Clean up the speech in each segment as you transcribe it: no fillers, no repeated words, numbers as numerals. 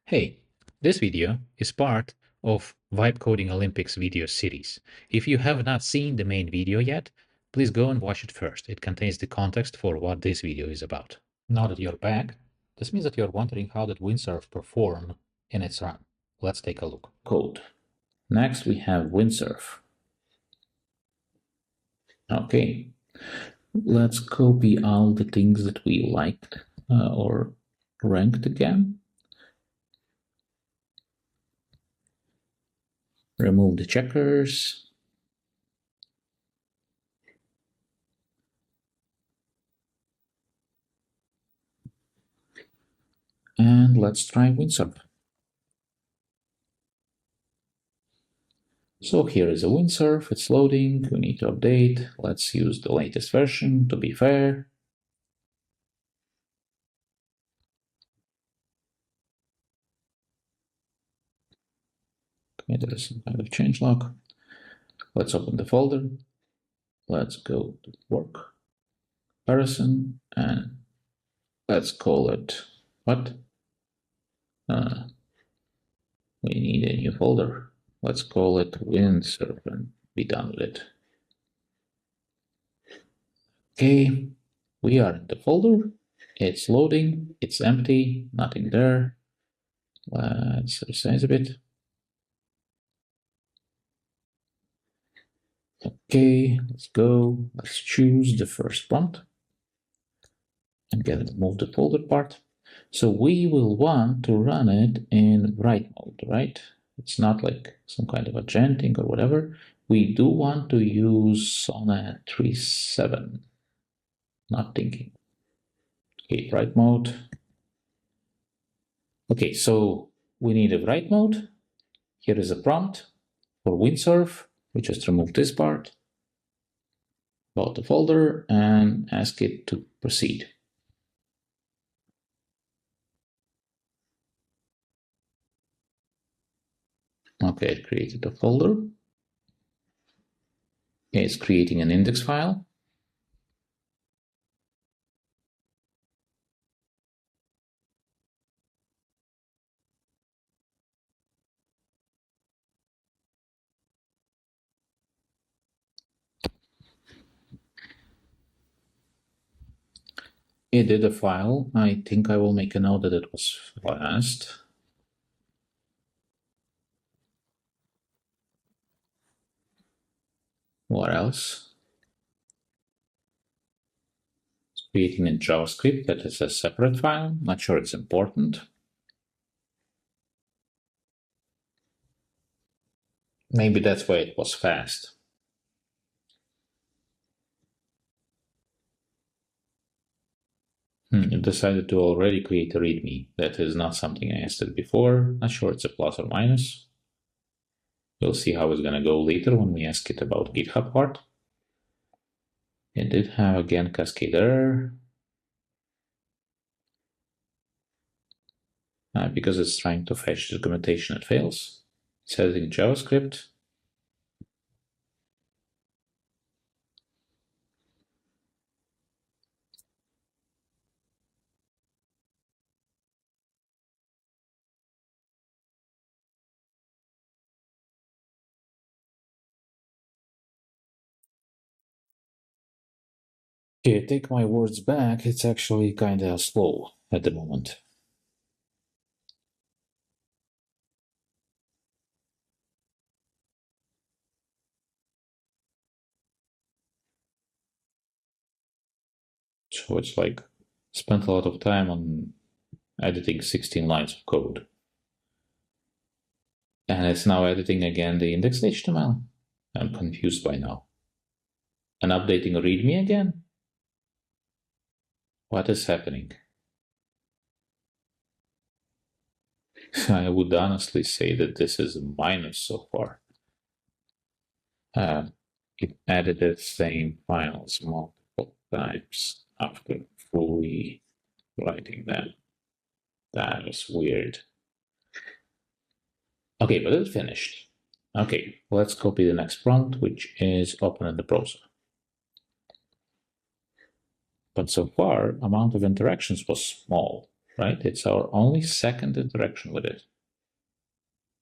Hey, this video is part of Vibe Coding Olympics video series. If you have not seen the main video yet, please go and watch it first. It contains the context for what this video is about. Now that you're back, this means that you're wondering how did Windsurf perform in its run. Let's take a look. Code. Next we have Windsurf. Okay, let's copy all the things that we liked or ranked again. Remove the checkers. And let's try Windsurf. So here is a Windsurf, it's loading, we need to update. Let's use the latest version to be fair. Okay, there is some kind of changelog. Let's open the folder. Let's go to work, comparison, and let's call it what? We need a new folder. Let's call it Windsurf and be done with it. Okay, we are in the folder. It's loading, it's empty, nothing there. Let's resize a bit. Okay, let's go. Let's choose the first prompt and move the folder part. So we will want to run it in write mode, right? It's not like some kind of agenting or whatever. We do want to use Sonnet 3.7. Not thinking. Okay, write mode. Okay, so we need a write mode. Here is a prompt for Windsurf. We just remove this part about the folder and ask it to proceed. Okay, it created a folder. It's creating an index file. It did a file. I think I will make a note that it was fast. What else? It's creating a JavaScript that is a separate file. Not sure it's important. Maybe that's why it was fast. It decided to already create a README. That is not something I asked it before. Not sure it's a plus or minus. We'll see how it's going to go later when we ask it about GitHub part. It did have, again, cascade error. Because it's trying to fetch documentation, it fails. It's editing JavaScript. Okay, take my words back. It's actually kind of slow at the moment. So it's like spent a lot of time on editing 16 lines of code. And it's now editing again the index HTML. I'm confused by now. And updating README again? What is happening? I would honestly say that this is a minus so far. It edited the same files multiple times after fully writing them. That is weird. Okay, but it's finished. Okay, let's copy the next prompt, which is open in the browser. But so far, amount of interactions was small. right? It's our only second interaction with it,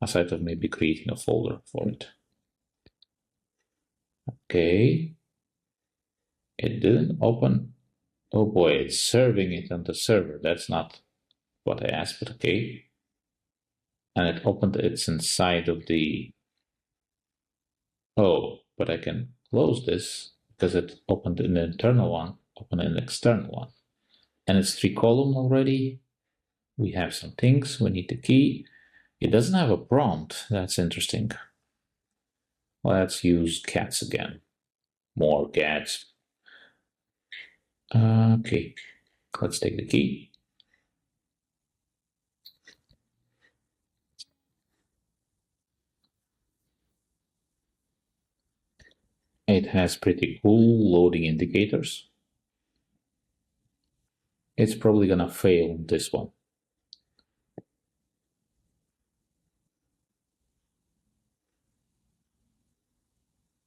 aside of maybe creating a folder for it. Okay. It didn't open. Oh boy, it's serving it on the server. That's not what I asked, but okay. And it opened, it's inside of the. Oh, but I can close this because it opened an internal one, open an external one. And it's 3-column already. We have some things. We need the key. It doesn't have a prompt. That's interesting. Let's use cats again. More cats. Okay, let's take the key. It has pretty cool loading indicators. It's probably gonna fail this one.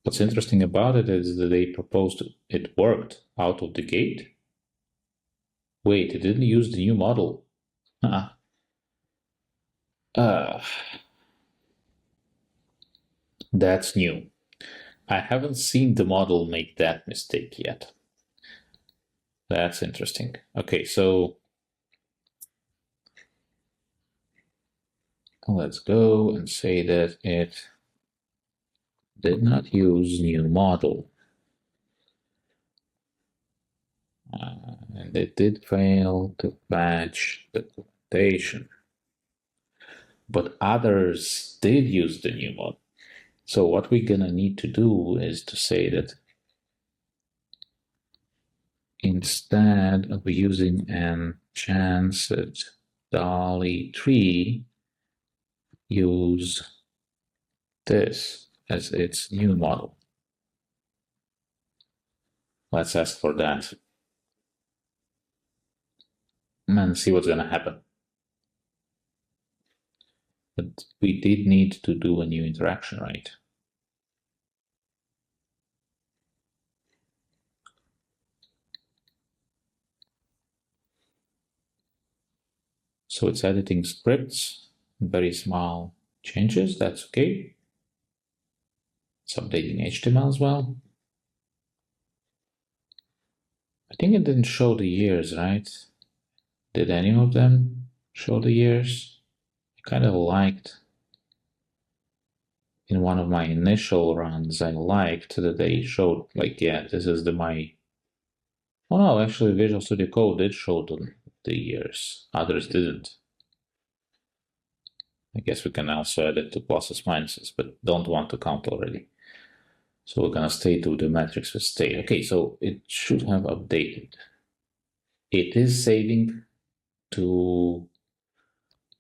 What's interesting about it is that they proposed it worked out of the gate. Wait, it didn't use the new model. That's new. I haven't seen the model make that mistake yet. That's interesting. Okay, so let's go and say that it did not use new model. And it did fail to patch the documentation. But others did use the new model. So what we're gonna need to do is to say that instead of using an chanced dolly tree, use this as its new model. Let's ask for that and see what's gonna happen. But we did need to do a new interaction, right? So it's editing scripts, very small changes, that's okay. It's updating HTML as well. I think it didn't show the years, right? Did any of them show the years? I kind of liked, in one of my initial runs, I liked that they showed, like, yeah, this is my. Oh no, actually Visual Studio Code did show the years, others didn't. I guess we can also add it to pluses, minuses, but don't want to count already. So we're gonna stay to the matrix with state. Okay, so it should have updated. It is saving to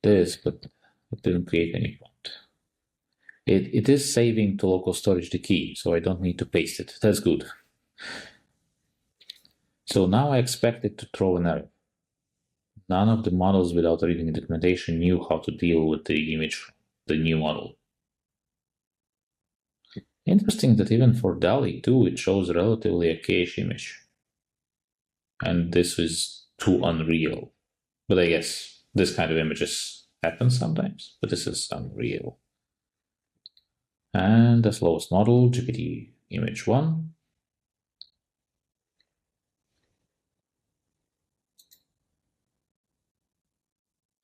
this, but it didn't create any prompt. It is saving to local storage the key, so I don't need to paste it. That's good. So now I expect it to throw an error. None of the models without reading the documentation knew how to deal with the image, the new model. Interesting that even for DALL-E 2, it shows relatively a cache image. And this is too unreal. But I guess this kind of images happen sometimes, but this is unreal. And the slowest model, GPT image 1.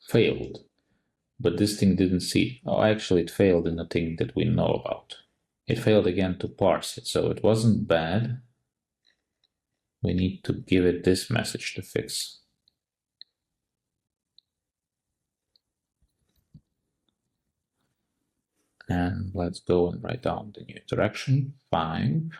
Failed. But this thing didn't see. Oh, actually it failed in a thing that we know about. It failed again to parse it, so it wasn't bad. We need to give it this message to fix. And let's go and write down the new interaction, 5.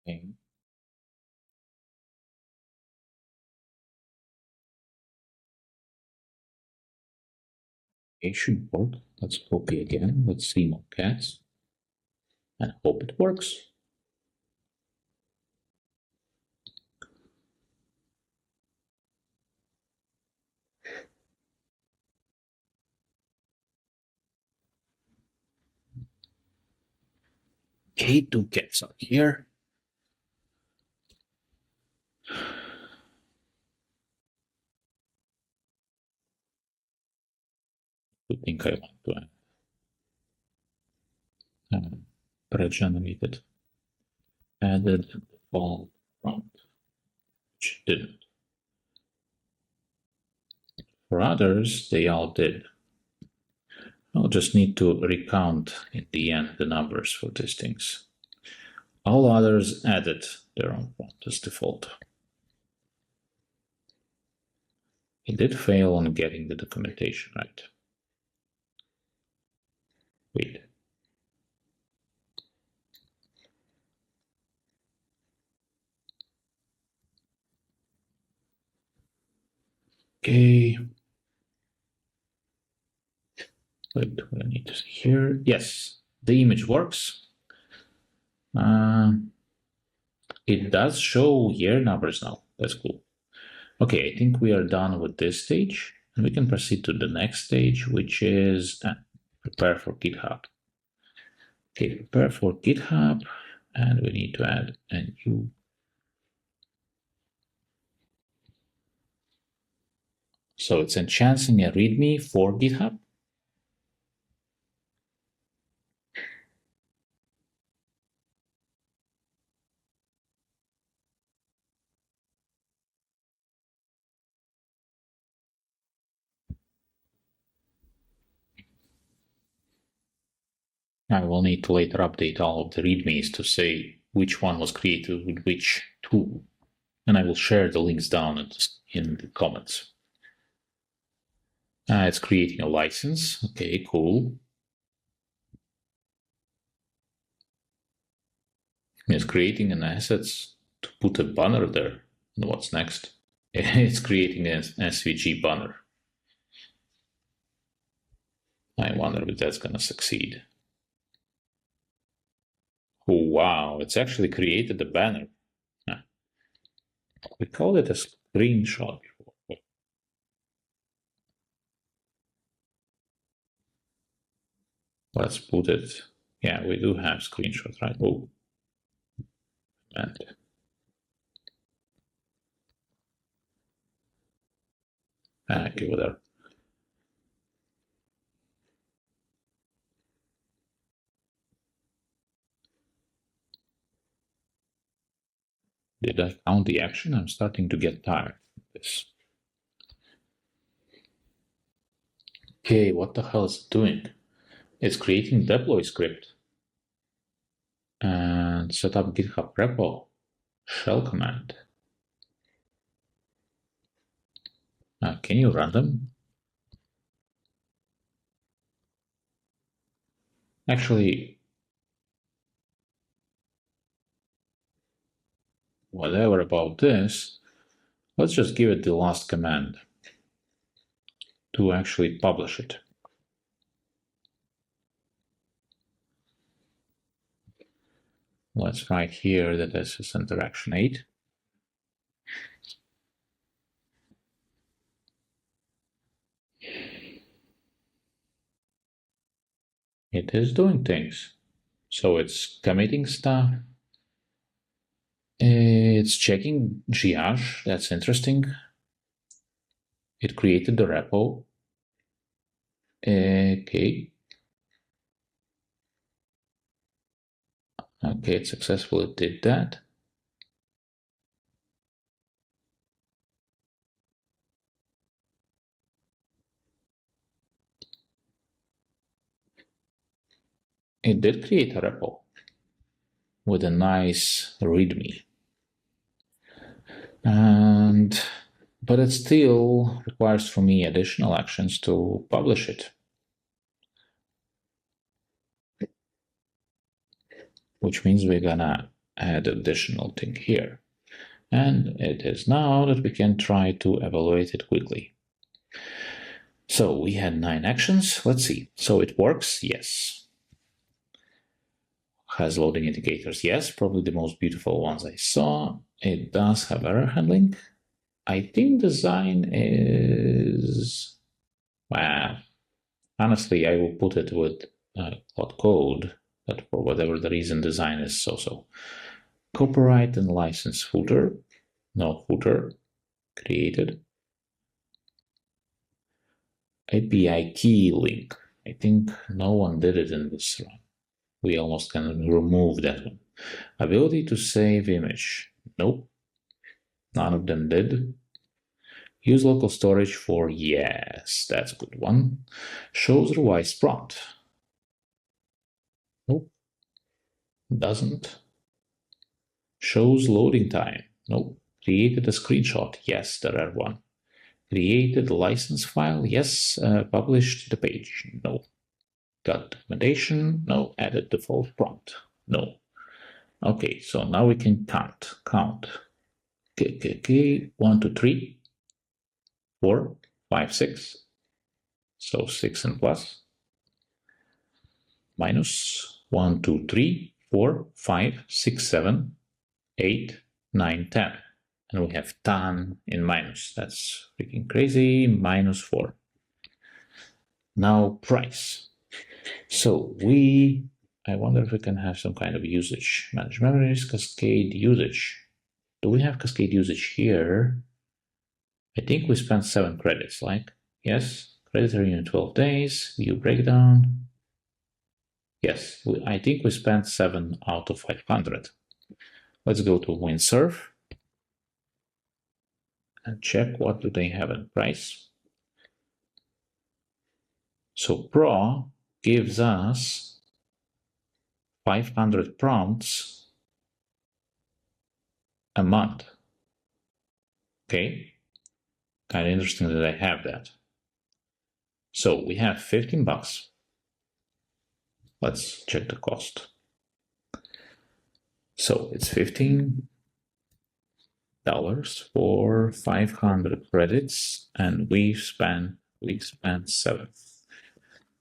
Okay. It should work. Let's copy again. Let's see more cats and hope it works. Okay, 2 cats are here. I think I want to pre-generated added default prompt, which didn't. For others, they all did. I'll just need to recount in the end the numbers for these things. All others added their own prompt as default. It did fail on getting the documentation right. Wait. Okay. Wait, what I need to see here. Yes, the image works. It does show year numbers now. That's cool. Okay, I think we are done with this stage. And we can proceed to the next stage, which is prepare for GitHub. Okay, prepare for GitHub. And we need to add a new. So it's enhancing a README for GitHub. I will need to later update all of the READMEs to say which one was created with which tool. And I will share the links down in the comments. It's creating a license. Okay, cool. It's creating an assets to put a banner there. And what's next? It's creating an SVG banner. I wonder if that's going to succeed. Oh, wow, it's actually created a banner. We called it a screenshot before. Let's put it. Yeah, we do have screenshots, right? Oh, and give it there. Did I count the action? I'm starting to get tired of this. Okay, what the hell is it doing? It's creating deploy script and set up GitHub repo shell command. Can you run them? Actually, whatever about this, let's just give it the last command to actually publish it. Let's write here that this is interaction 8. It is doing things. So it's committing stuff. It's checking GH. That's interesting. It created the repo. Okay. Okay, it successfully did that. It did create a repo with a nice README. But it still requires from me additional actions to publish it. Which means we're gonna add additional thing here. And it is now that we can try to evaluate it quickly. So we had 9 actions. Let's see. So it works. Yes. Has loading indicators. Yes. Probably the most beautiful ones I saw. It does have error handling. I think design is, well, honestly, I will put it with Claude Code, but for whatever the reason, design is so-so. Copyright and license footer. No footer created. API key link. I think no one did it in this run. We almost can remove that one. Ability to save image. Nope. None of them did. Use local storage for, yes, that's a good one. Shows revised prompt. Nope. Doesn't. Shows loading time. Nope. Created a screenshot. Yes, there are one. Created a license file. Yes. Published the page. No. Got documentation. No. Added default prompt. No. Okay, so now we can count. Okay. 1, 2, 3, 4, 5, 6. So 6 and plus. Minus 1, 2, 3, 4, 5, 6, 7, 8, 9, 10. And we have 10 in minus. That's freaking crazy. Minus 4. Now price. So I wonder if we can have some kind of usage. Manage memories, cascade usage. Do we have cascade usage here? I think we spent 7 credits, like, yes, credit in 12 days, view breakdown. Yes, I think we spent 7 out of 500. Let's go to Windsurf and check what do they have in price. So Pro gives us 500 prompts a month. Okay, kind of interesting that I have that. So we have 15 bucks. Let's check the cost. So it's $15 for 500 credits, and we spent 7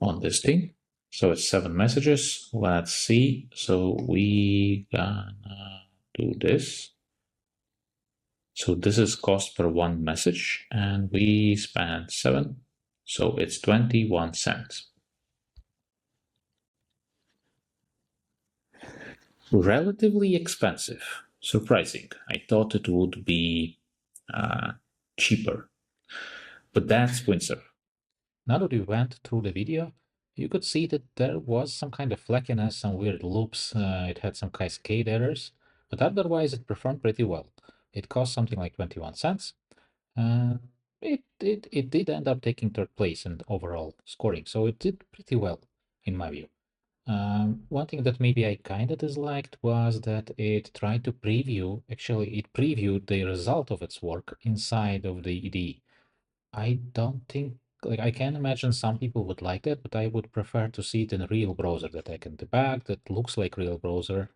on this thing. So it's 7 messages. Let's see. So we gonna do this. So this is cost per 1 message, and we spent 7. So it's 21 cents. Relatively expensive. Surprising. I thought it would be cheaper. But that's Windsurf. Now that we went through the video, you could see that there was some kind of flakiness, some weird loops. It had some cascade errors, but otherwise it performed pretty well. It cost something like 21 cents. It did end up taking third place in overall scoring, so it did pretty well in my view. One thing that maybe I kind of disliked was that it tried to preview, actually it previewed the result of its work inside of the IDE. I don't think, like, I can imagine some people would like that, but I would prefer to see it in a real browser that I can debug, that looks like real browser.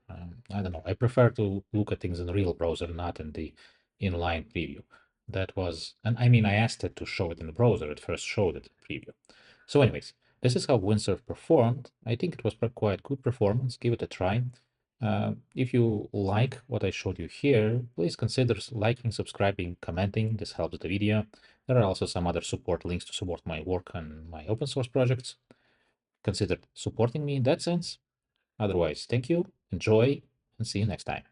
I don't know. I prefer to look at things in a real browser, not in the inline preview. That was, and I mean, I asked it to show it in the browser. It first showed it in preview. So anyways, this is how Windsurf performed. I think it was quite good performance. Give it a try. If you like what I showed you here, please consider liking, subscribing, commenting. This helps the video. There are also some other support links to support my work and my open source projects. Consider supporting me in that sense. Otherwise, thank you, enjoy, and see you next time.